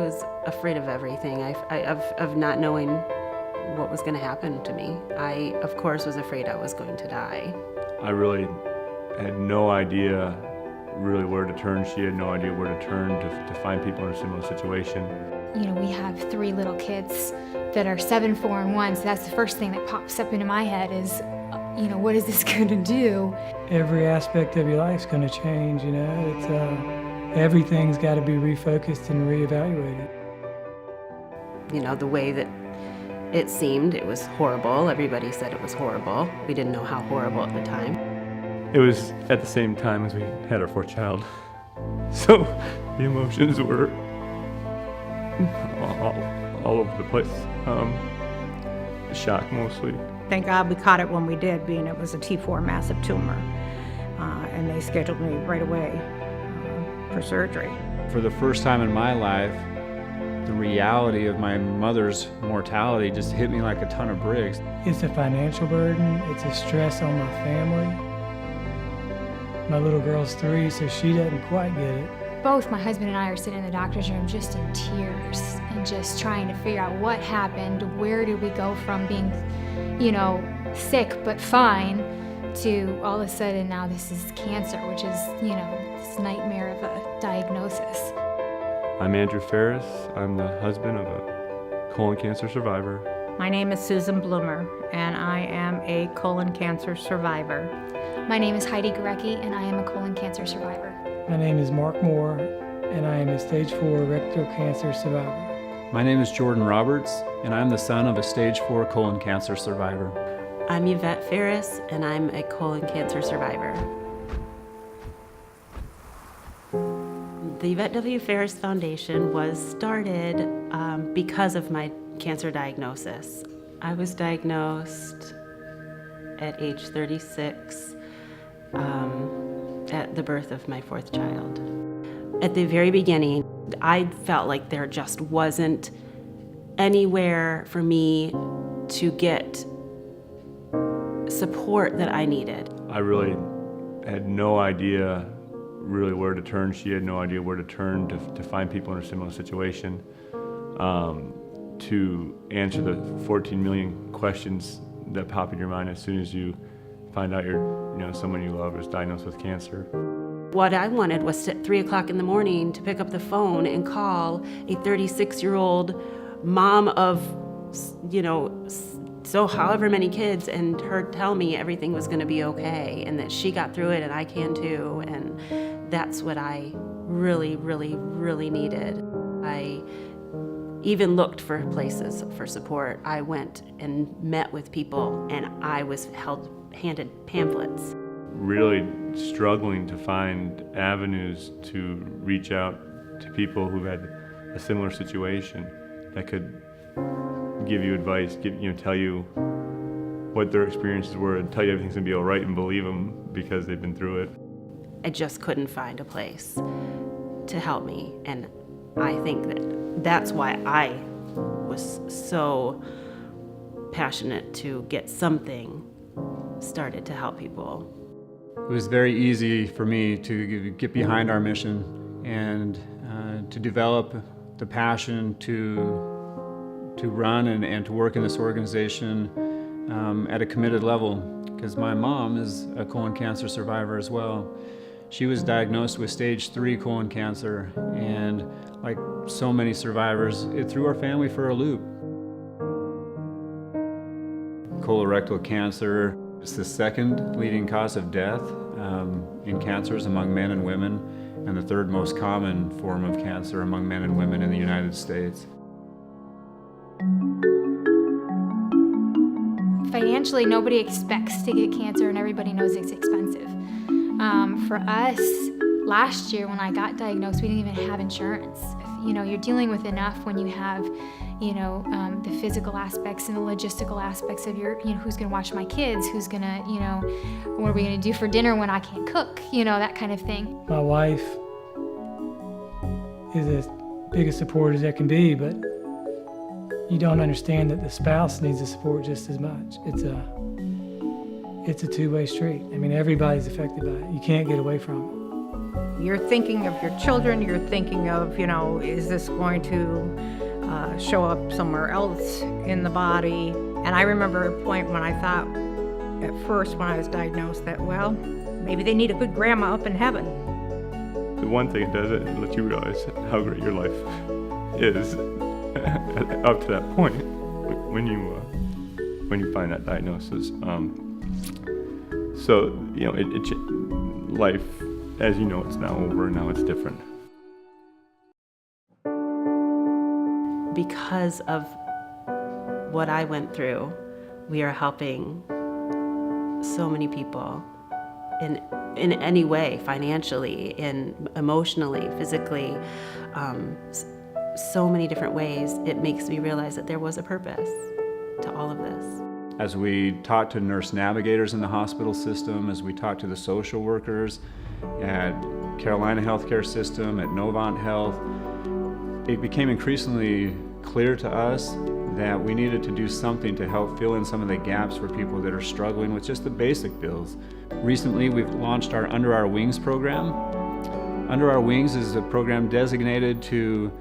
was afraid of everything, of not knowing what was going to happen to me. I, of course, was afraid I was going to die. I really had no idea really where to turn. She had no idea where to turn to find people in a similar situation. You know, we have 3 little kids that are 7, 4, and 1, so that's the first thing that pops up into my head is, you know, what is this going to do? Every aspect of your life's going to change, you know. It's everything's got to be refocused and reevaluated. You know, the way that it seemed, it was horrible. Everybody said it was horrible. We didn't know how horrible at the time. It was at the same time as we had our 4th child. So the emotions were all over the place. Shock mostly. Thank God we caught it when we did, being it was a T4 massive tumor. And they scheduled me right away for surgery. For the first time in my life, the reality of my mother's mortality just hit me like a ton of bricks. It's a financial burden. It's a stress on my family. My little girl's 3, so she doesn't quite get it. Both my husband and I are sitting in the doctor's room just in tears and just trying to figure out what happened, where did we go from being, you know, sick but fine to all of a sudden now this is cancer, which is, you know, this nightmare of a diagnosis. I'm Andrew Ferris. I'm the husband of a colon cancer survivor. My name is Susan Bloomer, and I am a colon cancer survivor. My name is Heidi Gorecki, and I am a colon cancer survivor. My name is Mark Moore, and I am a stage 4 rectal cancer survivor. My name is Jordan Roberts, and I'm the son of a stage 4 colon cancer survivor. I'm Yvette Ferris, and I'm a colon cancer survivor. The Yvette W. Ferris Foundation was started because of my cancer diagnosis. I was diagnosed at age 36 at the birth of my 4th child. At the very beginning, I felt like there just wasn't anywhere for me to get support that I needed. I really had no idea really where to turn. She had no idea where to turn to find people in a similar situation, to answer the 14 million questions that pop in your mind as soon as you find out someone you love is diagnosed with cancer. What I wanted was at 3 o'clock in the morning to pick up the phone and call a 36-year-old mom of, so however many kids, and her tell me everything was going to be okay and that she got through it and I can too. And that's what I really, really, really needed. I even looked for places for support. I went and met with people, and I was handed pamphlets. Really struggling to find avenues to reach out to people who had a similar situation that could give you advice, tell you what their experiences were, and tell you everything's gonna be all right and believe them because they've been through it. I just couldn't find a place to help me, and I think that's why I was so passionate to get something started to help people. It was very easy for me to get behind our mission and to develop the passion to run and to work in this organization at a committed level, because my mom is a colon cancer survivor as well. She was diagnosed with stage 3 colon cancer, and like so many survivors, it threw our family for a loop. Colorectal cancer is the 2nd leading cause of death in cancers among men and women, and the 3rd most common form of cancer among men and women in the United States. Financially, nobody expects to get cancer, and everybody knows it's expensive. For us, last year when I got diagnosed, we didn't even have insurance. You're dealing with enough when you have, the physical aspects and the logistical aspects of who's gonna watch my kids, who's gonna, what are we gonna do for dinner when I can't cook, that kind of thing. My wife is as big a support as there can be, but you don't understand that the spouse needs the support just as much. It's a two-way street. I mean, everybody's affected by it. You can't get away from You're thinking of your children, you're thinking of, is this going to show up somewhere else in the body? And I remember a point when I thought, at first when I was diagnosed, that, well, maybe they need a good grandma up in heaven. The one thing it does, it lets you realize how great your life is up to that point when you find that diagnosis. So life, as you know, it's now over. Now it's different. Because of what I went through, we are helping so many people in any way, financially, emotionally, physically, so many different ways. It makes me realize that there was a purpose to all of this. As we talk to nurse navigators in the hospital system, as we talk to the social workers at Carolina Healthcare System, at Novant Health, it became increasingly clear to us that we needed to do something to help fill in some of the gaps for people that are struggling with just the basic bills. Recently, we've launched our Under Our Wings program. Under Our Wings is a program designated to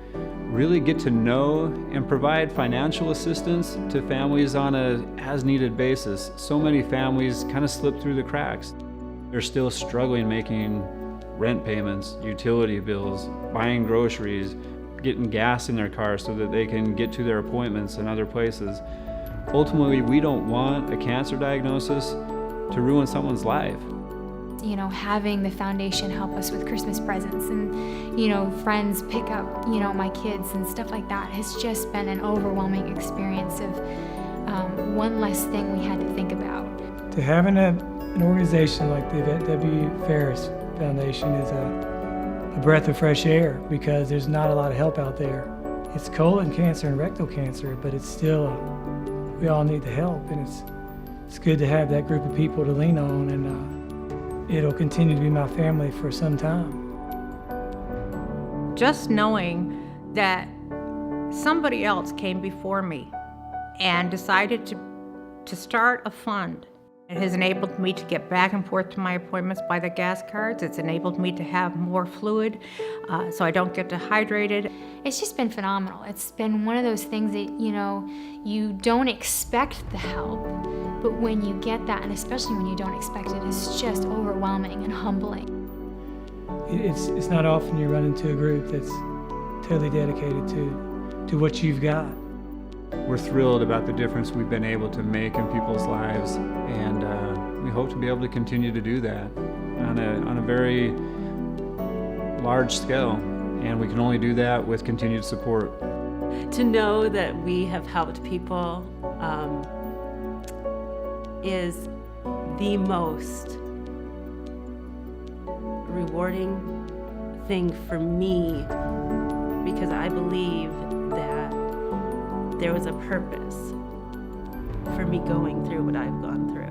really get to know and provide financial assistance to families on a as-needed basis. So many families kind of slip through the cracks. They're still struggling making rent payments, utility bills, buying groceries, getting gas in their car so that they can get to their appointments and other places. Ultimately, we don't want a cancer diagnosis to ruin someone's life. Having the foundation help us with Christmas presents and, friends pick up, my kids and stuff like that has just been an overwhelming experience of one less thing we had to think about. To having an organization like the Yvette W. Ferris Foundation is a breath of fresh air, because there's not a lot of help out there. It's colon cancer and rectal cancer, but it's still, we all need the help, and it's good to have that group of people to lean on, and it'll continue to be my family for some time. Just knowing that somebody else came before me and decided to start a fund. It has enabled me to get back and forth to my appointments by the gas cards. It's enabled me to have more fluid so I don't get dehydrated. It's just been phenomenal. It's been one of those things that, you don't expect the help, but when you get that, and especially when you don't expect it, it's just overwhelming and humbling. It's not often you run into a group that's totally dedicated to what you've got. We're thrilled about the difference we've been able to make in people's lives, and we hope to be able to continue to do that on a very large scale, and we can only do that with continued support. To know that we have helped people is the most rewarding thing for me, because I believe that there was a purpose for me going through what I've gone through.